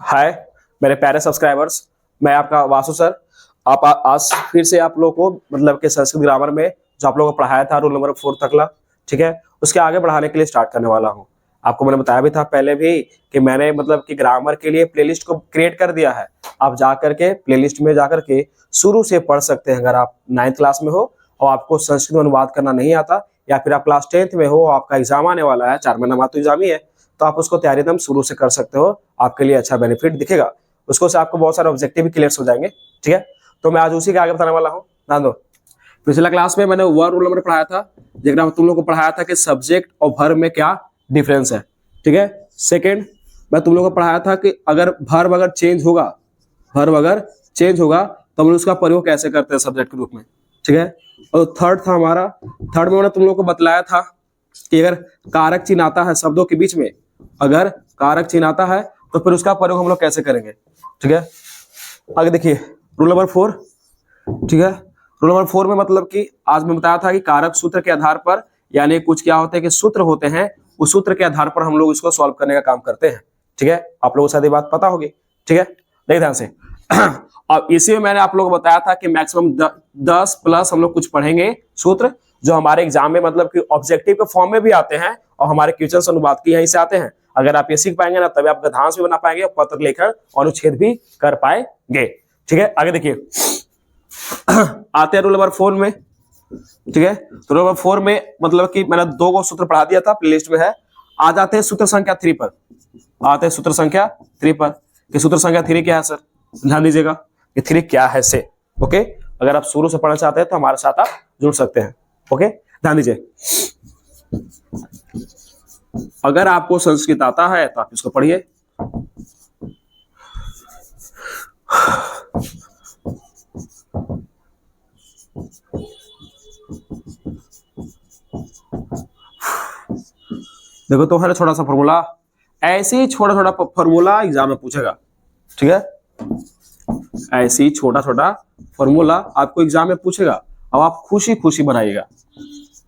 हाय मेरे प्यारे सब्सक्राइबर्स, मैं आपका वासु सर। आज फिर से आप लोगों को मतलब कि संस्कृत ग्रामर में जो आप लोगों को पढ़ाया था रोल नंबर 4 तक ला, ठीक है, उसके आगे बढ़ाने के लिए स्टार्ट करने वाला हूँ। आपको मैंने बताया भी था पहले भी कि मैंने मतलब कि ग्रामर के लिए प्लेलिस्ट को क्रिएट कर दिया है। आप जाकर के प्लेलिस्ट में जाकर के शुरू से पढ़ सकते हैं। अगर आप 9th क्लास में हो और आपको संस्कृत में अनुवाद करना नहीं आता, या फिर आप क्लास 10th में हो, आपका एग्जाम आने वाला है, 4 महीना बाद तो एग्जाम ही है, तो आप उसको तैयारी एकदम शुरू से कर सकते हो। आपके लिए अच्छा बेनिफिट दिखेगा, उसको से आपको बहुत सारे ऑब्जेक्टिव भी क्लियर हो जाएंगे, ठीक है। तो मैं आज उसी के आगे बताने वाला हूँ। ध्यान दो, पिछला क्लास में मैंने वन रूल नंबर पढ़ाया था, जिसमें तुम लोग को पढ़ाया था कि सब्जेक्ट और वर्ब में क्या डिफरेंस है, ठीक है। सेकंड, मैं तुम लोग को पढ़ाया था कि अगर वर्ब अगर चेंज होगा, तो हम लोग उसका प्रयोग कैसे करते हैं सब्जेक्ट के रूप में, ठीक है। और थर्ड था हमारा, थर्ड में मैंने तुम लोग को बतलाया था कि अगर कारक चिन्ह आता है शब्दों के बीच में, अगर कारक चिन्ह आता है तो फिर उसका प्रयोग हम लोग कैसे करेंगे, ठीक है। आगे देखिए रूल नंबर 4, ठीक है। रूल नंबर 4 में मतलब कि आज मैं बताया था कि कारक सूत्र के आधार पर, यानी कुछ क्या होते हैं कि सूत्र होते हैं, उस सूत्र के आधार पर हम लोग इसको सॉल्व करने का काम करते हैं, ठीक है। आप लोगों को शायद ये बात पता होगी, ठीक है। देखिए ध्यान से अब इसी में मैंने आप लोगों को बताया था कि मैक्सिमम 10 प्लस हम लोग कुछ पढ़ेंगे सूत्र, जो हमारे एग्जाम में मतलब कि ऑब्जेक्टिव के फॉर्म में भी आते हैं और हमारे क्वेश्चन अनुवाद की यहीं से आते हैं। अगर आप ये सीख पाएंगे ना, तभी आप गद्यांश भी बना पाएंगे और पत्र लेखन अनुच्छेद भी कर पाएंगे, ठीक है। आगे देखिए आते हैं रूल नंबर 4 में, ठीक है। तो रूल नंबर 4 में मतलब कि मैंने 2 सूत्र पढ़ा दिया था, प्लेलिस्ट में है। आ जाते हैं सूत्र संख्या 3 पर, आते हैं सूत्र संख्या 3 पर। कि सूत्र संख्या 3 क्या है सर, ध्यान दीजिएगा कि 3 क्या है से, ओके। अगर आप शुरू से पढ़ना चाहते हैं तो हमारे साथ आप जुड़ सकते हैं, ओके। ध्यान दीजिए, अगर आपको संस्कृत आता है तो आप इसको पढ़िए। देखो तो है छोटा सा फॉर्मूला, ऐसे ही छोटा छोटा फॉर्मूला एग्जाम में पूछेगा, ठीक है। ऐसे ही छोटा छोटा फॉर्मूला आपको एग्जाम में पूछेगा। अब आप खुशी खुशी बनाइएगा।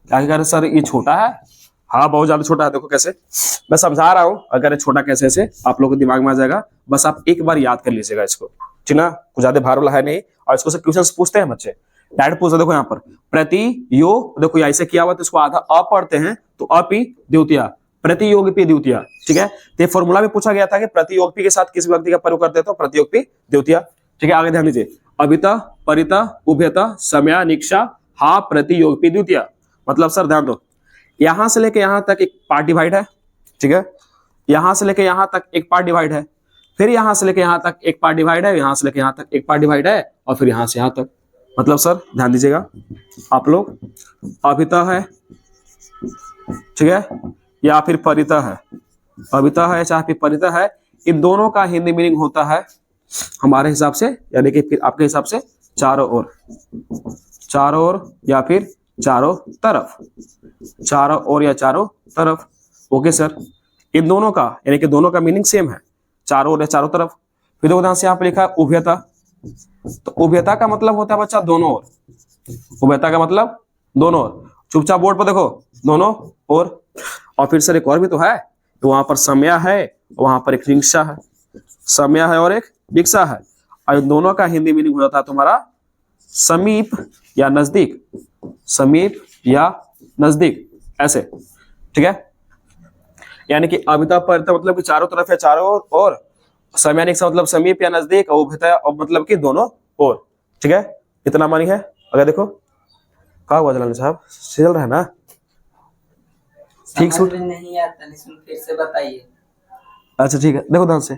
क्या कह रहे सर ये छोटा है? हाँ बहुत ज्यादा छोटा है। देखो कैसे मैं समझा रहा हूं, अगर छोटा कैसे से आप लोगों के दिमाग में आ जाएगा। बस आप एक बार याद कर लीजिएगा इसको, ठीक ना। कुछ ज्यादा भार वाला है नहीं। और इसको से क्वेश्चन पूछते हैं बच्चे, डायरेक्ट पूछते। देखो यहाँ पर प्रति योग, देखो ऐसे किया हुआ तो इसको आधा अ पढ़ते हैं तो अपि द्वितीया, प्रतियोगिपी द्वितीया, ठीक है। तो फॉर्मूला में पूछा गया था कि प्रतियोगिपी के साथ किस व्यक्ति का प्रयोग करते हैं, तो प्रतियोगिपी द्वितीया, ठीक है। आगे ध्यान दीजिए, अभिता परिता उभयता समया निक्षा हा प्रतियोगिपी द्वितीया। मतलब सर ध्यान दो, यहां से लेके यहां तक एक पार्ट डिवाइड है, ठीक है। यहां से लेके यहां तक एक पार्ट डिवाइड है, फिर यहां से लेके यहां तक एक पार्ट डिवाइड है, यहां से लेके यहां तक एक पार्ट डिवाइड है, और फिर यहां से यहां तक। मतलब सर ध्यान दीजिएगा आप लोग, अभिता है, ठीक है, या फिर परिता है, अभिता है चाहे फिर परिता है, इन दोनों का हिंदी मीनिंग होता है हमारे हिसाब से, यानी कि फिर आपके हिसाब से चारों ओर, चारों ओर या फिर चारों तरफ, चारों ओर या चारों तरफ, ओके सर। इन दोनों का यानी कि दोनों का मीनिंग सेम है, चारों ओर या चारों तरफ। फिर देखो ध्यान से यहाँ पे लिखा है उभयता, तो उभयता का मतलब होता है बच्चा दोनों ओर, उभयता का मतलब दोनों ओर। चुपचाप बोर्ड पर देखो, दोनों ओर। और फिर सर एक और भी तो है, तो वहां पर समया है, वहां पर एक रिक्शा है, समया है और एक रिक्शा है, और दोनों का हिंदी मीनिंग होता है तुम्हारा समीप या नजदीक, समीप या नजदीक, ऐसे, ठीक है। यानी कि अभिता परिता मतलब कि चारों तरफ है, चारों ओर, समया निक्शा मतलब समीप या नजदीक, और उभयता और मतलब कि दोनों ओर, ठीक है। इतना मानी है। अगर देखो क्या हुआ जलाल साहब, चल रहा है ना ठीक सूट नहीं आता, लेकिन फिर से बताइए। अच्छा ठीक है, देखो ध्यान से,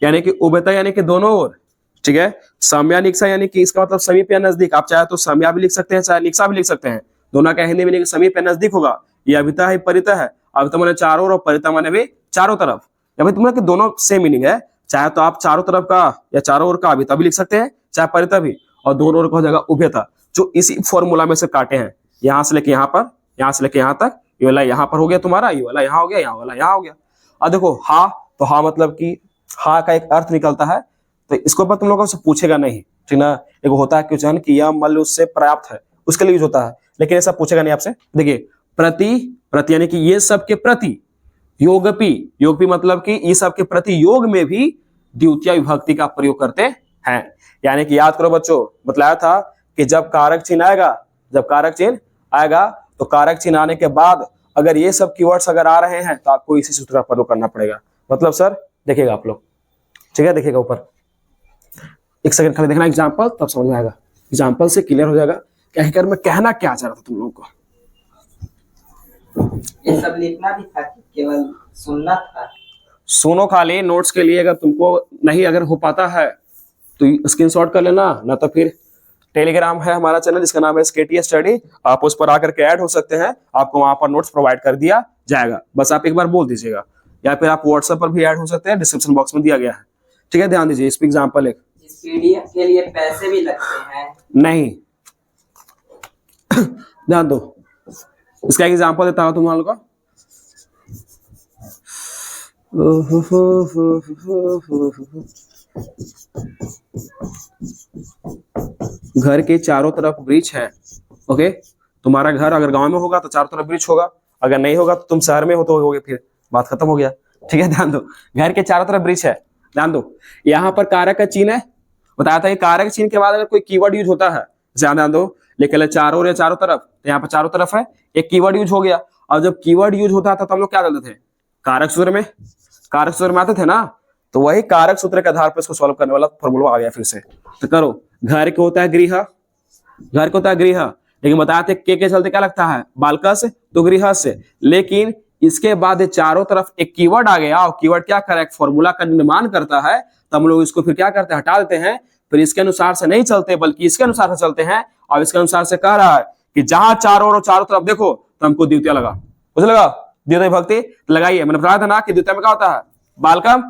यानी कि उभयता यानी कि दोनों ओर, ठीक है। समया निक्शा यानी कि इसका मतलब समीप या नजदीक। आप चाहे तो समया भी लिख सकते हैं, चाहे निक्शा भी लिख सकते हैं, दोनों का हिंदी मीनिंग समीप या नजदीक होगा। ये अभिता है परिता है, अभिता माने चारों ओर और परिता माने भी चारों तरफ, या फिर तुम्हारे दोनों सेम मीनिंग है। चाहे तो आप चारों तरफ का या चारों ओर का अभिता भी लिख सकते हैं, चाहे परिता भी, और दोनों ओर का हो जाएगा उभयता, जो इसी फॉर्मूला में से काटे हैं। यहां से लेके यहां पर, यहां से लेके यहां तक, ये वाला यहाँ पर हो गया तुम्हारा, ये वाला यहाँ हो गया, यहाँ वाला यहाँ हो गया। अब देखो हा, तो हा मतलब कि हा का एक अर्थ निकलता है, तो इसको पर तुम लोगों से पूछेगा नहीं, ठीक ना। एक होता है क्वेश्चन कि यह मल उससे पर्याप्त है, उसके लिए यूज होता है, लेकिन ऐसा पूछेगा नहीं आपसे। देखिए प्रति, प्रति यानी कि ये सब के प्रति, योगपी, योगपी मतलब कि ये सब के प्रति योग में भी द्वितीय विभक्ति का प्रयोग करते हैं। यानी कि याद करो बच्चों, बतलाया था कि जब कारक चिन्ह आएगा तो कारक चिन्ह आने के बाद अगर ये सब कीवर्ड्स अगर आ रहे हैं तो आपको इसी सूत्र का प्रयोग करना पड़ेगा। मतलब सर देखिएगा आप लोग, ठीक है, देखिएगा ऊपर, एक सेकंड खाली देखना एग्जाम्पल, तब समझ में आएगा। एग्जाम्पल से क्लियर हो जाएगा कि आखिर मैं कहना क्या चाह रहा था तुम लोगों को। ये सब लिखना भी था कि केवल सुनना था? सुनो खाली, नोट्स के लिए अगर तुमको नहीं अगर हो पाता है तो स्क्रीनशॉट कर लेना, ना तो फिर टेलीग्राम है हमारा चैनल जिसका नाम है SKT स्टडी, आप उस पर आकर के ऐड हो सकते हैं, आपको वहां पर नोट्स प्रोवाइड कर दिया जाएगा, बस आप एक बार बोल दीजिएगा। या फिर आप व्हाट्सएप पर भी ऐड हो सकते हैं, डिस्क्रिप्शन बॉक्स में दिया गया है, ठीक है। ध्यान दीजिए, इस पर एग्जाम्पल एक, इस PDF के लिए पैसे भी लगते हैं? नहीं ध्यान दो, इसका एग्जाम्पल देता हूं तुम लोगों को। घर के चारों तरफ वृक्ष है, ओके। तुम्हारा घर अगर गांव में होगा तो चारों तरफ वृक्ष होगा, अगर नहीं होगा तो तुम शहर में हो तो होगे, फिर बात खत्म हो गया, ठीक है। ध्यान दो, घर के चारों तरफ वृक्ष है, ध्यान दो, यहाँ पर कारक का चिन्ह है, बताया था कि कारक चिन्ह के बाद अगर कोई कीवर्ड यूज होता है, ध्यान दो, लेकिन चारों या चारों तरफ, तो यहाँ पर चारों तरफ है, एक कीवर्ड यूज हो गया। और जब कीवर्ड यूज होता था तो हम लोग क्या करते थे, कारक सूत्र में आते थे ना, तो वही कारक सूत्र के आधार पर इसको सॉल्व करने वाला फॉर्मूला आ गया फिर से। तो करो, घर के होता है गृह, लेकिन बताया थे के चलते क्या लगता है, बालकस तो गृह से, लेकिन इसके बाद चारों तरफ एक कीवर्ड आ गया, और कीवर्ड क्या करे, एक फॉर्मूला का निर्माण करता है, तो हम लोग इसको फिर क्या करते हैं, हटा देते हैं, फिर इसके अनुसार से नहीं चलते बल्कि इसके अनुसार से चलते हैं। और इसके अनुसार से कह रहा है कि जहां चारों और चारों तरफ देखो तो हमको द्वितीय लगा, कुछ लगा, द्वितीय विभक्ति लगाइए। मैंने बताया था ना कि द्वितीय में क्या होता है, बालकम।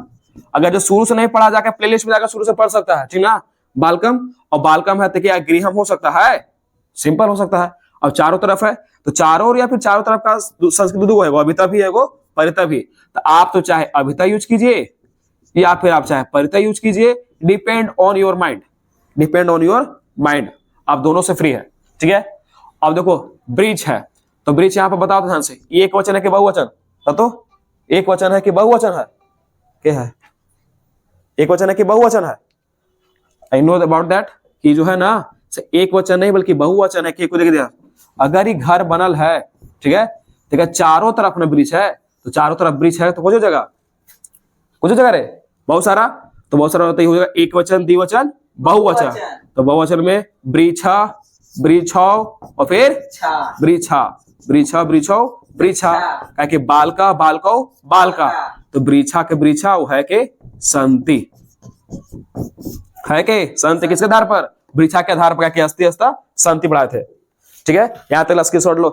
अगर जो शुरू से नहीं पढ़ा जाकर प्लेलिस्ट में जाकर शुरू से पढ़ सकता है, ठीक ना, बालकम, और बालकम है तो क्या गृहम हो सकता है, सिंपल हो सकता है। और चारों तरफ है तो चारों या फिर चारों तरफ का संस्कृत दो है, वो अभिता भी है, वो परिता भी। तो आप तो चाहे अभिता यूज कीजिए या फिर आप चाहे परिता यूज कीजिए, डिपेंड ऑन योर माइंड, आप दोनों से फ्री है, ठीक है। अब देखो ब्रिज है, तो ब्रिज यहाँ पर बताओ ध्यान से, ये एक वचन है कि बहुवचन, तो एक वचन है कि बहुवचन है, क्या है, एक वचन है कि बहुवचन है। आई नो अबाउट दैट कि जो है ना एक वचन नहीं बल्कि बहुवचन है। कि देख दिया, अगर ये घर बनल है, ठीक है, चारों तरफ में ब्रिज है, तो चारों तरफ ब्रिज है तो कुछ जगह रे बहुत सारा, तो बहुत सारा होता ही हो जाएगा एक वचन, द्विवचन, बहुवचन। तो बहुवचन में ब्रिछा, और फिर ब्रिछा, क्या कि बालका, बालका, तो ब्रिछा के ब्रिछा वो है के संति, किसके आधार पर, ब्रिछा के आधार पर, क्या अस्ति अस्ता संति बढ़ाए थे, ठीक है। यहां तक स्क्रीनशॉट लो।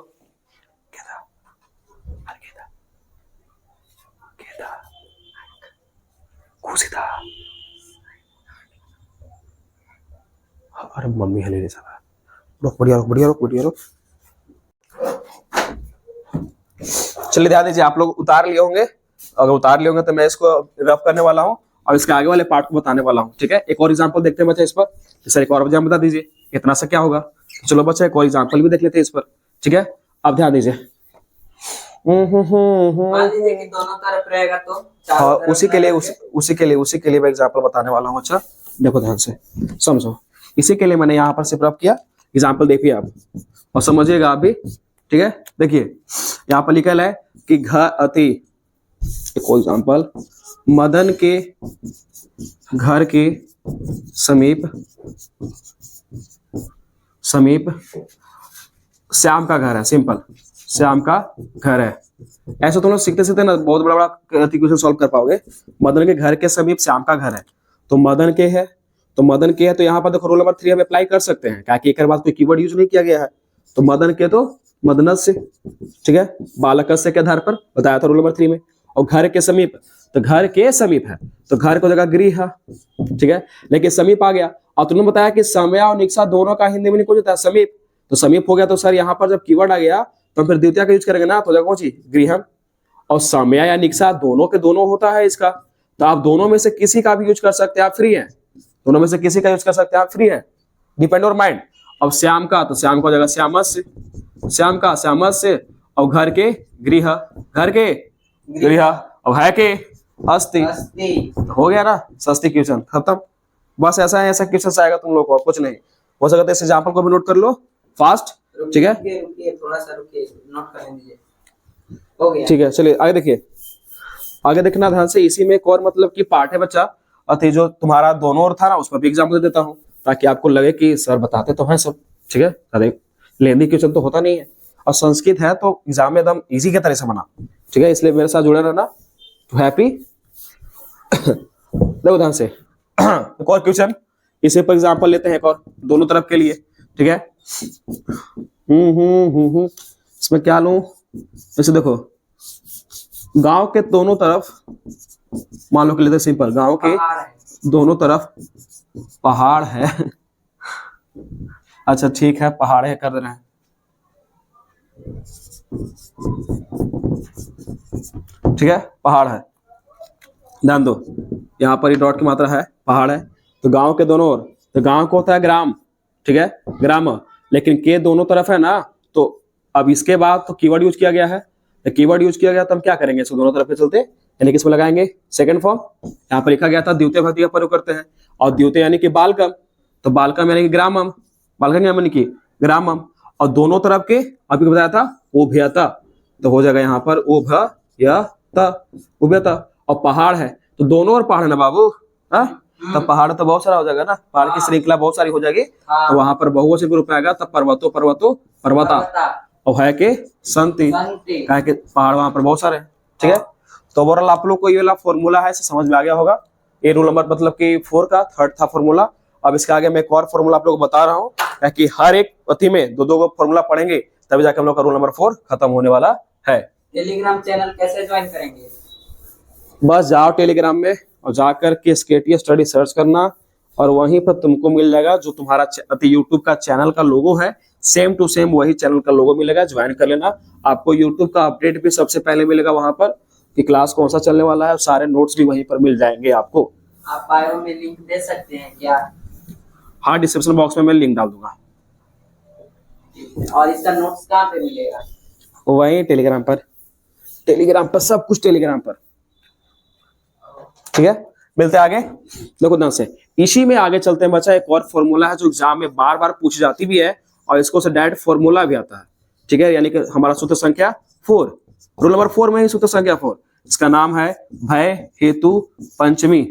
अरे मम्मी है नहीं साला, रुक, बढ़िया। चलिए ध्यान दीजिए, आप लोग उतार लिए होंगे, अगर उतार लिए होंगे तो मैं इसको रफ करने वाला हूं और इसके आगे वाले पार्ट को बताने वाला हूं, ठीक है। एक और एग्जांपल देखते हैं बच्चे इस पर, सर एक और एग्जांपल बता दीजिए इतना सा क्या होगा। तो चलो बच्चे एक और एग्जांपल भी देख लेते हैं इस पर, ठीक है। अब ध्यान दीजिए, मान लीजिए कि दोनों तरफ रहेगा तो चारों तरफ उसी के लिए मैं एग्जांपल बताने वाला हूं। अच्छा देखो ध्यान से समझो, इसी के लिए मैंने यहाँ पर सिर्फ रफ किया, एग्जांपल देखिए आप और समझिएगा आप भी, ठीक है। देखिए यहाँ पर लिखा है कि एक और एग्जांपल, मदन के घर के समीप श्याम का घर है, सिंपल, श्याम का घर है। ऐसा तुम लोग सीखते ना बहुत बड़ा क्वेश्चन सॉल्व कर पाओगे। मदन के घर के समीप श्याम का घर है, तो मदन के है तो यहाँ पर देखो रोल नंबर 3 हम अप्लाई कर सकते हैं, क्या कि एक बाद कोई कीवर्ड यूज नहीं किया गया है। तो मदन के तो मदनस्य, ठीक है, बालकस्य के आधार पर बताया था रोल नंबर 3 में। और घर के समीप, तो घर के समीप है तो घर को जगह गृह, ठीक है, लेकिन समीप आ गया। और तुमने बताया कि समया और निक्षा दोनों का हिंदी में निकल जाता है समीप, तो समीप हो गया। तो सर यहाँ पर जब कीवर्ड आ गया तो फिर द्वितीय का यूज करेंगे ना, तो जगह कौन सी, गृहम। और समया या निक्षा दोनों के दोनों होता है इसका, तो आप दोनों में से किसी का भी यूज कर सकते हैं, आप फ्री हैं, दोनों में से किसी का यूज कर सकते हैं, आप फ्री हैं, डिपेंड ऑन माइंड। अब श्याम का, तो श्याम को जगह श्यामस्य, श्याम का, और घर के गृह, और है के अस्ति। अस्ति। हो गया ना, सस्ती क्वेश्चन खत्म। बस ऐसा है, ऐसा क्वेश्चन आएगा तुम लोग को, कुछ नहीं हो सकता है। इस एग्जाम्पल को भी नोट कर लो फास्ट, ठीक है। रुकिए थोड़ा सा रुकिए, नोट कर लीजिए। हो गया, ठीक है, चलिए आगे देखिए, आगे देखना ध्यान से। इसी में एक और मतलब की पार्ट है बच्चा, अति जो तुम्हारा दोनों ओर था ना, उस पर भी एग्जाम्पल दे देता हूँ ताकि आपको लगे कि सर बताते तो हैं सब, ठीक है। अरे लेंदी क्वेश्चन तो होता नहीं है, और संस्कृत है तो एग्जाम में एकदम इजी के तरह से बना, ठीक है। इसलिए मेरे साथ जुड़े रहना, तो हैप्पी। देखो ध्यान से एक और क्वेश्चन, इसे पर एग्जाम्पल लेते हैं एक और, दोनों तरफ के लिए, ठीक है। इसमें क्या लूं, जैसे देखो गांव के दोनों तरफ, मान लो कि लेते सिंपल, गांव के पहाड़ है। दोनों दोनों तरफ पहाड़ है। अच्छा ठीक है, पहाड़ है कर दे रहे हैं, ठीक है, पहाड़ है। ध्यान दो, यहाँ पर ये डॉट की मात्रा है, पहाड़ है। तो गांव के दोनों ओर, तो गांव को होता है ग्राम, ठीक है, ग्राम। लेकिन के दोनों तरफ है ना, तो अब इसके बाद तो कीवर्ड यूज किया गया है, तो कीवर्ड यूज किया गया तो हम क्या करेंगे, इसको दोनों तरफ के चलते यानी कि इसमें लगाएंगे सेकंड फॉर्म। यहाँ पर लिखा गया था द्वितीय भक्ति का प्रयोग करते हैं, और द्वितीय यानी कि बालकम, तो बालकम यानी कि ग्रामम, बालकम यानी कि ग्रामम। और दोनों तरफ के अभी बताया था उभयता, तो हो जाएगा यहाँ पर उभयता, उभयता। और पहाड़ है तो दोनों ओर पहाड़ है ना बाबू, हाँ, तो पहाड़ तो बहुत सारा हो जाएगा ना, पहाड़ की श्रृंखला बहुत सारी हो जाएगी, तो वहां पर बहुवचन के रूप में आएगा, तब पर्वतो पर्वतो पर्वता, और है के संति, कहा कि पहाड़ वहां पर बहुत सारे हैं, ठीक है। तो ओवरऑल आप लोग को ये वाला फॉर्मूला है, समझ में आ गया होगा। ये रूल नंबर मतलब कि 4 का थर्ड था फॉर्मूला। अब इसके आगे मैं एक और फॉर्मूला आप लोग को बता रहा हूँ, ताकि हर एक अति में दो दो फॉर्मूला पढ़ेंगे, तभी जाकर हम लोग का रूल नंबर 4 खत्म होने वाला है। टेलीग्राम चैनल कैसे ज्वाइन करेंगे? बस जाओ टेलीग्राम में और जाकर के SKT स्टडी सर्च करना, और वहीं पर तुमको मिल जाएगा जो तुम्हारा यूट्यूब का चैनल का लोगो है, सेम टू सेम वही चैनल का लोगो मिलेगा, ज्वाइन कर लेना। आपको यूट्यूब का अपडेट भी सबसे पहले मिलेगा वहां पर कि क्लास कौन सा चलने वाला है, सारे नोट्स भी वहीं पर मिल जाएंगे आपको। आप बायो में लिंक दे सकते हैं क्या? हाँ, डिस्क्रिप्शन बॉक्स में मैं लिंक डाल दूंगा। और इसका नोट्स कहाँ पे मिलेगा? वही टेलीग्राम पर, टेलीग्राम पर सब कुछ टेलीग्राम पर, ठीक है। मिलते हैं आगे, देखो ध्यान से। इसी में आगे चलते हैं बच्चा, एक और फॉर्मूला है जो एग्जाम में बार बार पूछी जाती भी है, और इसको से डायरेक्ट फॉर्मूला भी आता है, ठीक है। यानी कि हमारा सूत्र संख्या 4, रूल नंबर 4 में ही सूत्र संख्या 4, इसका नाम है भय हेतु पंचमी,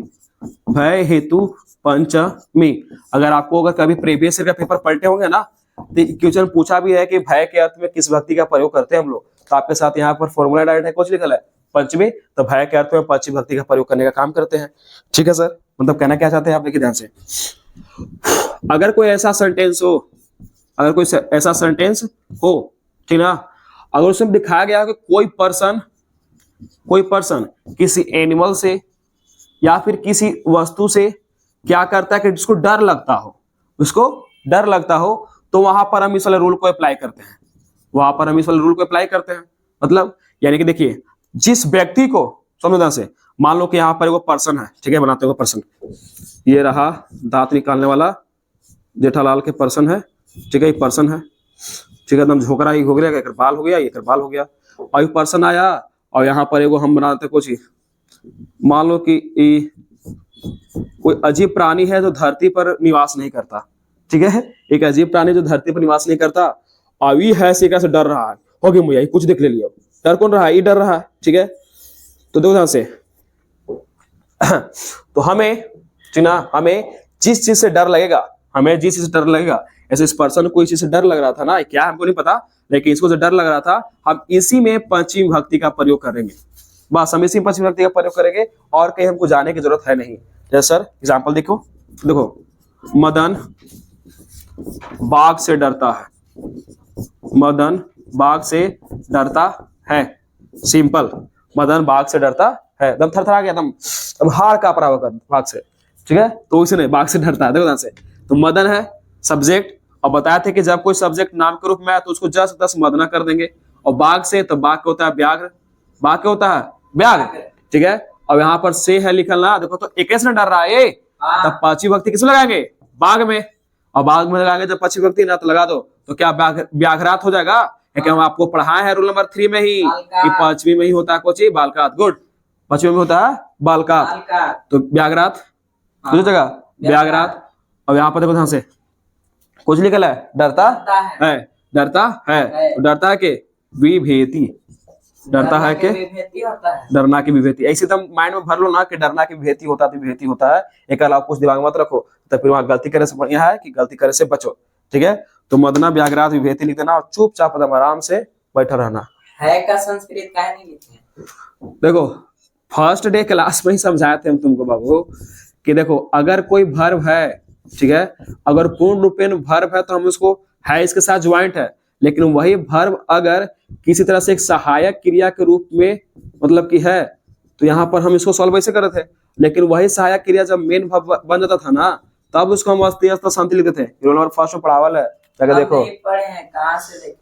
भय हेतु पंचमी। अगर आपको अगर कभी प्रीवियस ईयर का पेपर पलटे होंगे ना, तो क्वेश्चन पूछा भी है कि भय के अर्थ में किस भक्ति का प्रयोग करते हैं हम लोग, तो आपके साथ यहाँ पर फॉर्मूला डायरेक्ट है, कुछ लिखा है पंचमी, तो भय के अर्थ में पंचमी भक्ति का प्रयोग करने का काम करते हैं, ठीक है सर। मतलब कहना क्या चाहते हैं आप, देखिए ध्यान से। अगर कोई ऐसा सेंटेंस हो, अगर कोई ऐसा सेंटेंस हो, ठीक ना, अगर उसमें दिखाया गया कि कोई पर्सन किसी एनिमल से या फिर किसी वस्तु से क्या करता है कि जिसको डर लगता हो, उसको डर लगता हो, तो वहां पर हम इस वाले रूल को अप्लाई करते हैं, वहां पर हम इस वाले रूल को अप्लाई करते हैं। मतलब यानी कि देखिए, जिस व्यक्ति को, समझो से, मान लो कि यहाँ पर एगो पर्सन है, ठीक है, बनाते हुए पर्सन, ये रहा दांत निकालने वाला जेठालाल के पर्सन है, ठीक है, ये पर्सन है, ठीक है, एकदम झोकरा ही हो गया, एक बाल हो गया, एक बाल हो गया, और ये पर्सन आया, और यहाँ पर एगो हम बनाते कुछ ही, मान लो कि कोई अजीब प्राणी है जो धरती पर निवास नहीं करता, ठीक है, एक अजीब प्राणी जो धरती पर निवास नहीं करता, अभी है से डर रहा है, हो गया मुझे कुछ देख ले लिया, डर कौन रहा है, ये डर रहा है, ठीक है। तो देखो ध्यान से, तो हमें जिस चीज से डर लगेगा, हमें जिस चीज से डर लगेगा, ऐसे इस पर्सन को इस चीज से डर लग रहा था ना, क्या हमको नहीं पता, लेकिन इसको जो डर लग रहा था, हम इसी में पंचमी भक्ति का प्रयोग करेंगे, बस हम इसी में पंचमी भक्ति का प्रयोग करेंगे, और कहीं हमको जाने की जरूरत है नहीं। जैसे सर एग्जाम्पल देखो, मदन बाघ से डरता है, मदन बाघ से डरता है, सिंपल, मदन बाघ से डरता है, एकदम थरथरा गया, एकदम हार कांप रहा होगा बाघ से, ठीक है, तो इसने बाघ से डरता है, देखो ध्यान से। तो मदन है सब्जेक्ट, और बताए थे कि जब कोई सब्जेक्ट नाम के रूप में आए तो उसको 10 मदना कर देंगे, और बाघ से, तो बाघ क्या होता है, व्याघ्र, बाघ क्या होता है, व्याघ्र, ठीक है। और यहाँ पर से है लिखल ना, देखो तो एक से डर रहा है, तब पांचवी भक्ति किस लगाएंगे, बाघ में, और बाघ में लगाएंगे जब पांचवी भक्ति ना, तो लगा दो, तो क्या व्याघ्रात हो जाएगा, क्योंकि हम आपको पढ़ाए हैं रूल नंबर 3 में ही कि पांचवी में ही होता है कोची बालकात, गुड। पांचवे में होता है बालकात, बालकात। तो व्याघ्रात हाँ। दूसरी जगह व्याघ्रात। अब यहाँ पर देखो ध्यान से कुछ निकला है, डरता डरता है, डरता है, तो डरता है के विभेति, डरता है के विभेति होता है। डरना की विभेति। ऐसे एकदम माइंड में भर लो ना कि डरना की विभेति होता है तो विभेति होता है, एक अलावा कुछ दिमाग में मत रखो, तो फिर वहां गलती करे से बढ़िया है कि गलती करे से बचो। ठीक है, तो मदना व्याघ्रात विभेति लिख देना और चुपचाप एकदम आराम से बैठा रहना। है का संस्कृत काहे नहीं लिखे? देखो फर्स्ट डे क्लास में ही समझाए थे हम तुमको बाबू कि देखो अगर कोई वर्ब है, ठीक है, अगर पूर्ण रूपेण वर्ब है तो हम उसको है इसके साथ ज्वाइंट है, लेकिन वही वर्ब अगर किसी तरह से एक सहायक क्रिया के रूप में मतलब कि है तो यहाँ पर हम इसको सॉल्व ऐसे करे थे, लेकिन वही सहायक क्रिया जब मेन वर्ब बन जाता था ना तब उसको हम अस्ति शांति लिखते थे। रोल नंबर फर्स्ट में पढ़ावल है, जाकर देखो। नहीं पढ़े हैं, कहाँ से देखें?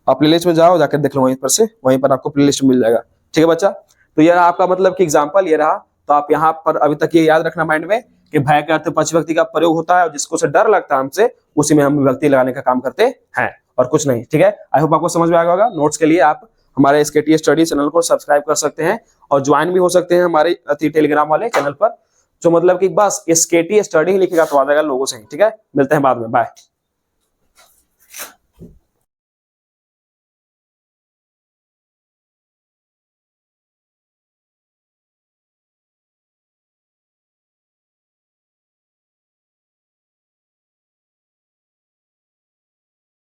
आप प्लेलिस्ट में जाओ, जाकर देख लो वहीं पर से, वहीं पर आपको प्लेलिस्ट मिल जाएगा। ठीक है बच्चा, तो ये रहा आपका मतलब कि एग्जांपल ये रहा। तो आप यहाँ पर अभी तक ये याद रखना माइंड में कि भय का अर्थ पक्ष व्यक्ति का प्रयोग होता है और जिसको से डर लगता है हमसे उसी में हम विभक्ति लगाने का काम करते हैं और कुछ नहीं। ठीक है, आई होप आपको समझ में आ गया होगा। नोट्स के लिए आप हमारे SKT स्टडी चैनल को सब्सक्राइब कर सकते हैं और ज्वाइन भी हो सकते हैं हमारे टेलीग्राम वाले चैनल पर, जो मतलब कि बस SKT स्टडी ही लिखेगा तो आ जाएगा लोगों से ही। ठीक है, मिलते हैं बाद में, बाय।